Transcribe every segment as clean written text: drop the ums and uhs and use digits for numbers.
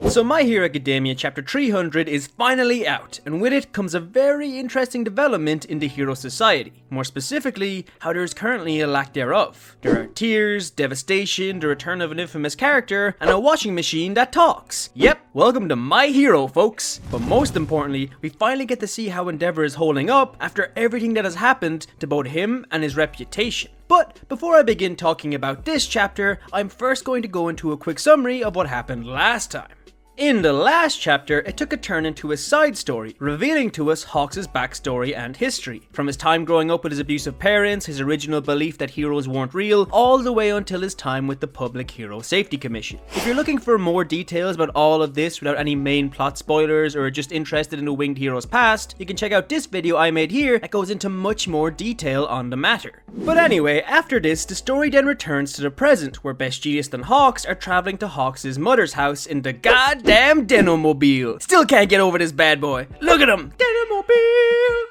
So My Hero Academia chapter 300 is finally out, and with it comes a very interesting development in the hero society. More specifically, how there is currently a lack thereof. There are tears, devastation, the return of an infamous character, and a washing machine that talks. Yep, welcome to My Hero, folks. But most importantly, we finally get to see how Endeavour is holding up after everything that has happened to both him and his reputation. But before I begin talking about this chapter, I'm first going to go into a quick summary of what happened last time. In the last chapter, it took a turn into a side story, revealing to us Hawks' backstory and history. From his time growing up with his abusive parents, his original belief that heroes weren't real, all the way until his time with the Public Hero Safety Commission. If you're looking for more details about all of this without any main plot spoilers, or just interested in the winged hero's past, you can check out this video I made here that goes into much more detail on the matter. But anyway, after this, the story then returns to the present, where Best Genius and Hawks are traveling to Hawks' mother's house in the goddamn Denomobile. Still can't get over this bad boy. Look at him! Denomobile!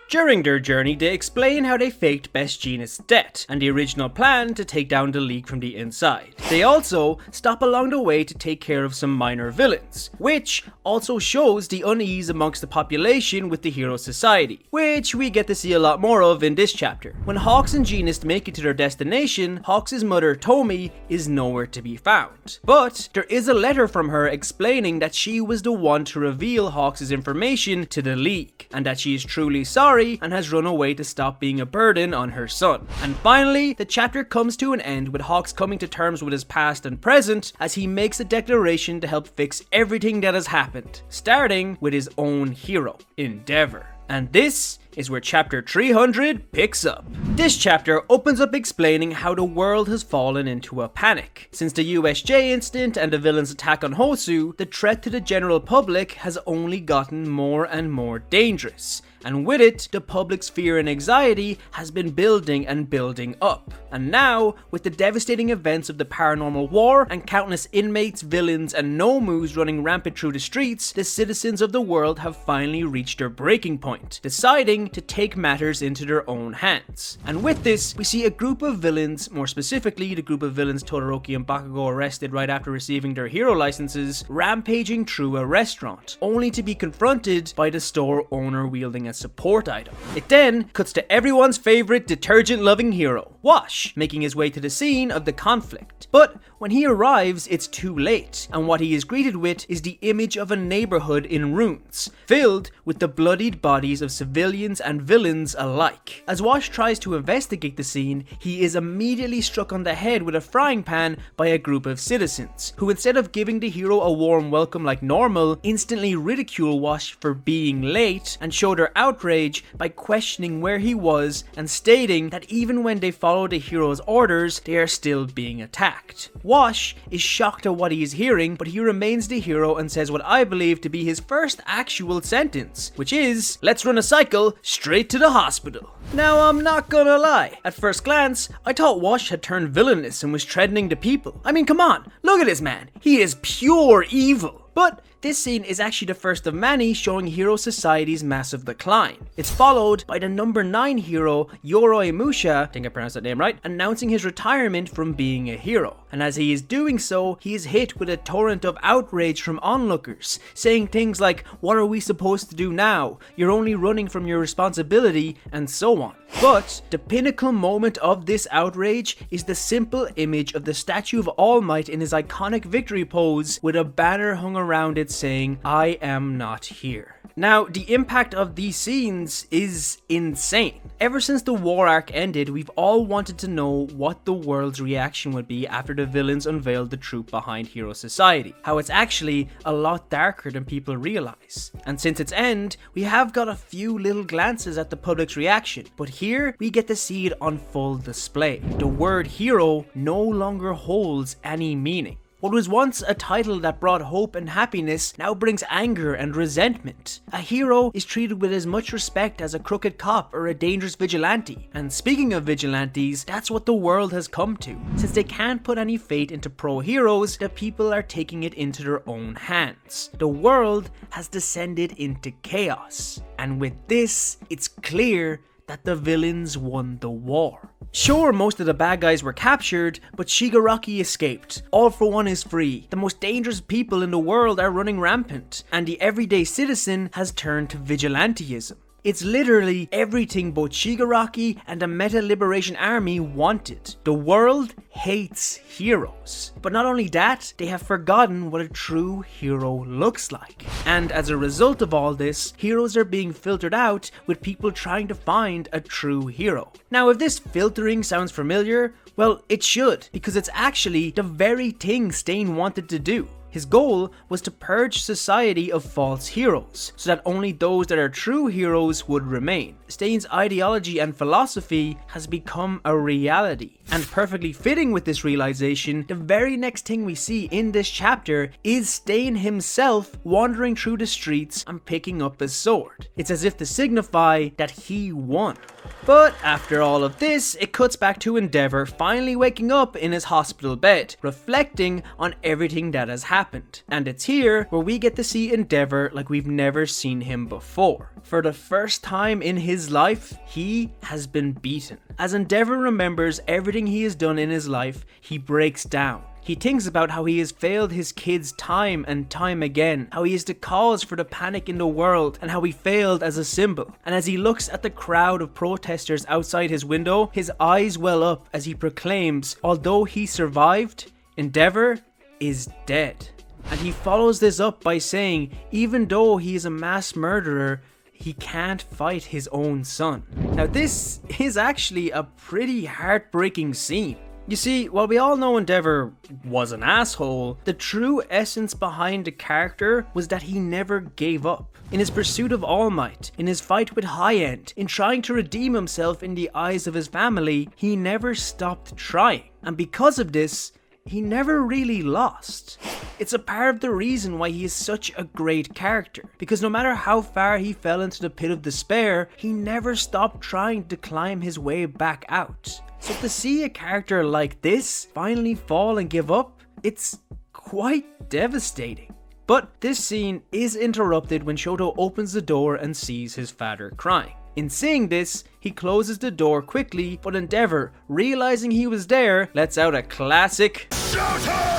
During their journey, they explain how they faked Best Genius' death and the original plan to take down the League from the inside. They also stop along the way to take care of some minor villains, which also shows the unease amongst the population with the Hero Society, which we get to see a lot more of in this chapter. When Hawks and Genius make it to their destination, Hawks' mother Tomi is nowhere to be found. But there is a letter from her explaining that she was the one to reveal Hawks' information to the League, and that she is truly sorry and has run away to stop being a burden on her son. And finally, the chapter comes to an end with Hawks coming to terms with his past and present as he makes a declaration to help fix everything that has happened, starting with his own hero, Endeavour. And this is where chapter 300 picks up. This chapter opens up explaining how the world has fallen into a panic. Since the USJ incident and the villain's attack on Hosu, the threat to the general public has only gotten more and more dangerous. And with it, the public's fear and anxiety has been building and building up. And now, with the devastating events of the paranormal war and countless inmates, villains, and nomus running rampant through the streets, the citizens of the world have finally reached their breaking point, deciding to take matters into their own hands. And with this, we see a group of villains, more specifically the group of villains Todoroki and Bakugo arrested right after receiving their hero licenses, rampaging through a restaurant, only to be confronted by the store owner wielding a support item. It then cuts to everyone's favorite detergent-loving hero, Wash, making his way to the scene of the conflict. But when he arrives, it's too late, and what he is greeted with is the image of a neighborhood in ruins, filled with the bloodied bodies of civilians and villains alike. As Wash tries to investigate the scene, he is immediately struck on the head with a frying pan by a group of citizens, who instead of giving the hero a warm welcome like normal, instantly ridicule Wash for being late and show their outrage by questioning where he was and stating that even when they follow the hero's orders, they are still being attacked. Wash is shocked at what he is hearing, but he remains the hero and says what I believe to be his first actual sentence, which is, "Let's run a cycle straight to the hospital." Now, I'm not gonna lie, at first glance, I thought Wash had turned villainous and was threatening the people. I mean, come on, look at this man, he is pure evil. But this scene is actually the first of many showing Hero Society's massive decline. It's followed by the number 9 hero, Yoroi Musha, I think I pronounced that name right, announcing his retirement from being a hero. And as he is doing so, he is hit with a torrent of outrage from onlookers, saying things like, "What are we supposed to do now? You're only running from your responsibility," and so on. But the pinnacle moment of this outrage is the simple image of the statue of All Might in his iconic victory pose with a banner hung around it saying, "I am not here." Now, the impact of these scenes is insane. Ever since the war arc ended, we've all wanted to know what the world's reaction would be after the villains unveiled the truth behind Hero Society. How it's actually a lot darker than people realize. And since its end, we have got a few little glances at the public's reaction, but here we get to see it on full display. The word hero no longer holds any meaning. What was once a title that brought hope and happiness now brings anger and resentment. A hero is treated with as much respect as a crooked cop or a dangerous vigilante. And speaking of vigilantes, that's what the world has come to. Since they can't put any fate into pro-heroes, the people are taking it into their own hands. The world has descended into chaos. And with this, it's clear that the villains won the war. Sure, most of the bad guys were captured, but Shigaraki escaped. All for One is free. The most dangerous people in the world are running rampant, and the everyday citizen has turned to vigilantism. It's literally everything both Shigaraki and the Meta Liberation Army wanted. The world hates heroes. But not only that, they have forgotten what a true hero looks like. And as a result of all this, heroes are being filtered out with people trying to find a true hero. Now, if this filtering sounds familiar, well, it should, because it's actually the very thing Stain wanted to do. His goal was to purge society of false heroes, so that only those that are true heroes would remain. Stain's ideology and philosophy has become a reality, and perfectly fitting with this realization, the very next thing we see in this chapter is Stain himself wandering through the streets and picking up his sword. It's as if to signify that he won. But after all of this, it cuts back to Endeavour finally waking up in his hospital bed, reflecting on everything that has happened. And it's here where we get to see Endeavour like we've never seen him before. For the first time in his life, he has been beaten. As Endeavour remembers everything he has done in his life, he breaks down. He thinks about how he has failed his kids time and time again, how he is the cause for the panic in the world, and how he failed as a symbol. And as he looks at the crowd of protesters outside his window, his eyes well up as he proclaims, although he survived, Endeavour is dead. And he follows this up by saying, even though he is a mass murderer, he can't fight his own son. Now this is actually a pretty heartbreaking scene. You see, while we all know Endeavour was an asshole, the true essence behind the character was that he never gave up. In his pursuit of All Might, in his fight with High End, in trying to redeem himself in the eyes of his family, he never stopped trying. And because of this, he never really lost. It's a part of the reason why he is such a great character, because no matter how far he fell into the pit of despair, he never stopped trying to climb his way back out. So to see a character like this finally fall and give up, it's quite devastating. But this scene is interrupted when Shoto opens the door and sees his father crying. In seeing this, he closes the door quickly, but Endeavour, realizing he was there, lets out a classic Shoto!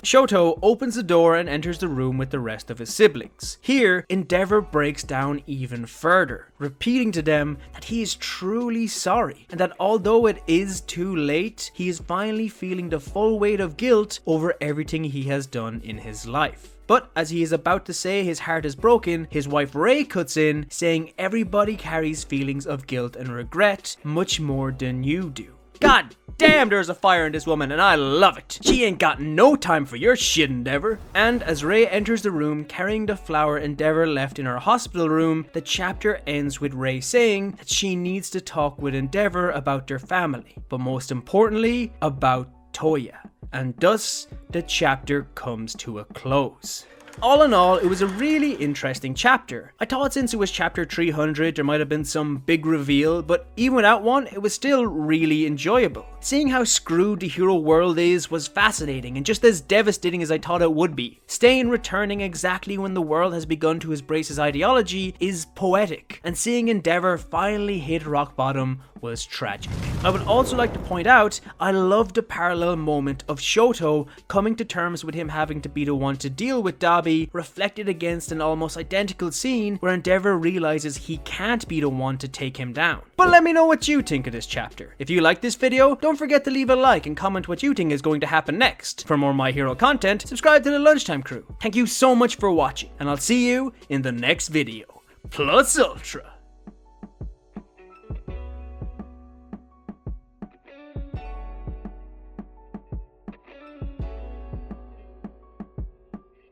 Shoto opens the door and enters the room with the rest of his siblings. Here, Endeavour breaks down even further, repeating to them that he is truly sorry, and that although it is too late, he is finally feeling the full weight of guilt over everything he has done in his life. But as he is about to say his heart is broken, his wife Rei cuts in, saying everybody carries feelings of guilt and regret much more than you do. God damn, there's a fire in this woman and I love it. She ain't got no time for your shit, Endeavour. And as Rei enters the room carrying the flower Endeavour left in her hospital room, the chapter ends with Rei saying that she needs to talk with Endeavour about their family, but most importantly, about Touya. And thus, the chapter comes to a close. All in all, it was a really interesting chapter. I thought since it was chapter 300 there might have been some big reveal, but even without one, it was still really enjoyable. Seeing how screwed the hero world is was fascinating and just as devastating as I thought it would be. Stain returning exactly when the world has begun to embrace his ideology is poetic, and seeing Endeavour finally hit rock bottom was tragic. I would also like to point out, I loved the parallel moment of Shoto coming to terms with him having to be the one to deal with Dabi, reflected against an almost identical scene where Endeavour realizes he can't be the one to take him down. But let me know what you think of this chapter. If you like this video, don't forget to leave a like and comment what you think is going to happen next. For more My Hero content, subscribe to the Lunchtime crew. Thank you so much for watching, and I'll see you in the next video. Plus Ultra.